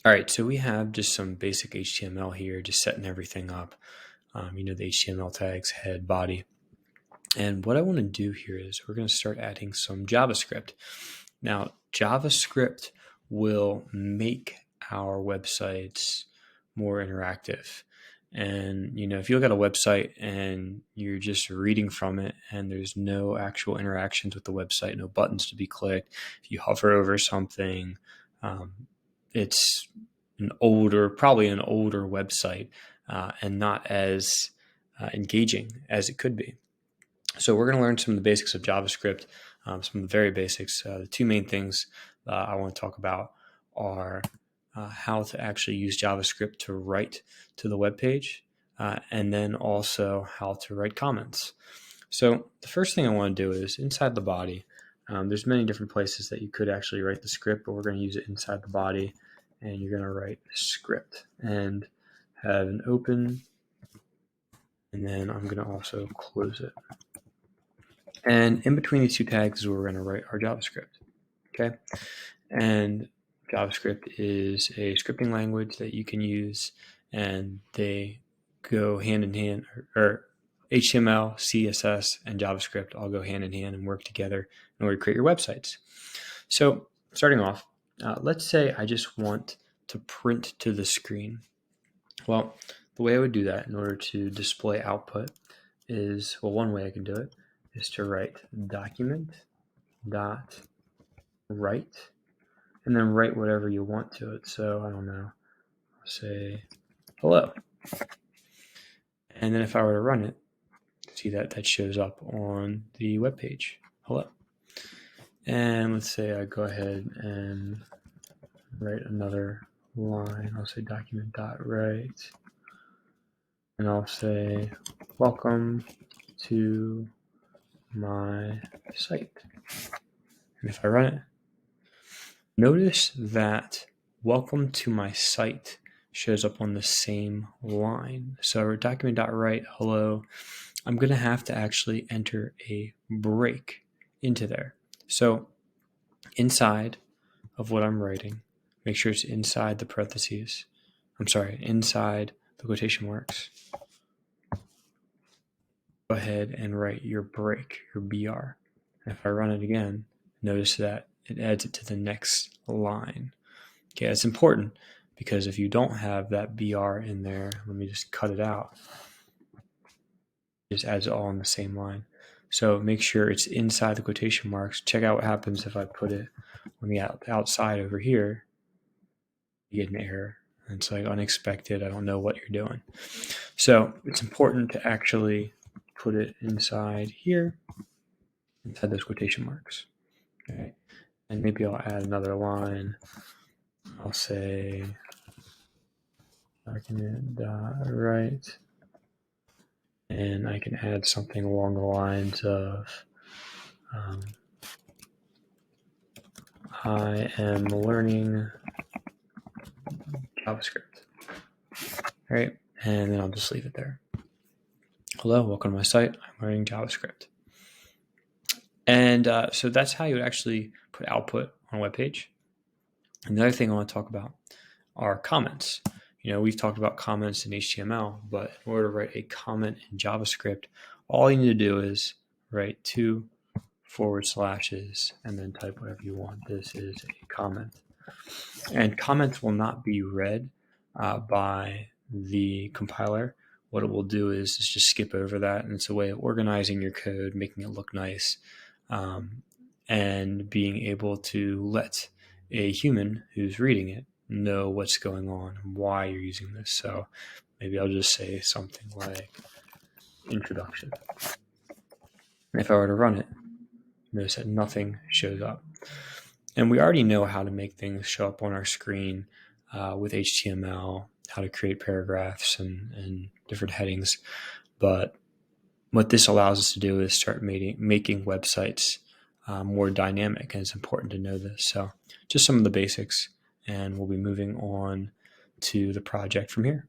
All right, so we have just some basic HTML here, just setting everything up. The HTML tags, head, body. And what I want to do here is we're going to start adding some JavaScript. Now, JavaScript will make our websites more interactive. And, if you look at a website and you're just reading from it and there's no actual interactions with the website, no buttons to be clicked, if you hover over something, it's probably an older website and not as engaging as it could be. So we're going to learn some of the basics of JavaScript, some of the very basics. The two main things I want to talk about are how to actually use JavaScript to write to the web page, and then also how to write comments. So the first thing I want to do is inside the body. There's many different places that you could actually write the script, but we're going to use it inside the body, and you're going to write script and have an open, and then I'm going to also close it. And in between these two tags is where we're going to write our JavaScript. Okay, and JavaScript is a scripting language that you can use, and they go hand in hand, or HTML, CSS, and JavaScript all go hand in hand and work together in order to create your websites. So starting off, let's say I just want to print to the screen. Well, the way I would do that in order to display output is, well, one way I can do it is to write document.write and then write whatever you want to it. So I don't know, I'll say hello. And then if I were to run it, see that shows up on the web page, hello. And let's say I go ahead and write another line. I'll say document.write, and I'll say welcome to my site. And if I run it, notice that welcome to my site shows up on the same line. So document.write hello, I'm going to have to actually enter a break into there. So inside of what I'm writing, make sure it's inside the parentheses. Inside the quotation marks. Go ahead and write your break, your BR. And if I run it again, notice that it adds it to the next line. Okay, that's important because if you don't have that BR in there, let me just cut it out. It just adds it all on the same line. So make sure it's inside the quotation marks. Check out what happens if I put it on the outside over here. You get an error. It's like unexpected. I don't know what you're doing. So it's important to actually put it inside here, inside those quotation marks. Okay. And maybe I'll add another line. I'll say document.write, and I can add something along the lines of I am learning JavaScript. All right, and then I'll just leave it there. Hello, welcome to my site. I'm learning JavaScript. And so that's how you would actually put output on a web page. And the other thing I want to talk about are comments. We've talked about comments in HTML, but in order to write a comment in JavaScript, all you need to do is write 2 forward slashes and then type whatever you want. This is a comment. And comments will not be read by the compiler. What it will do is just skip over that, and it's a way of organizing your code, making it look nice, and being able to let a human who's reading it know what's going on and why you're using this. So maybe I'll just say something like introduction. And if I were to run it, notice that nothing shows up. And we already know how to make things show up on our screen with HTML, how to create paragraphs and different headings. But what this allows us to do is start making websites more dynamic, and it's important to know this. So just some of the basics, and we'll be moving on to the project from here.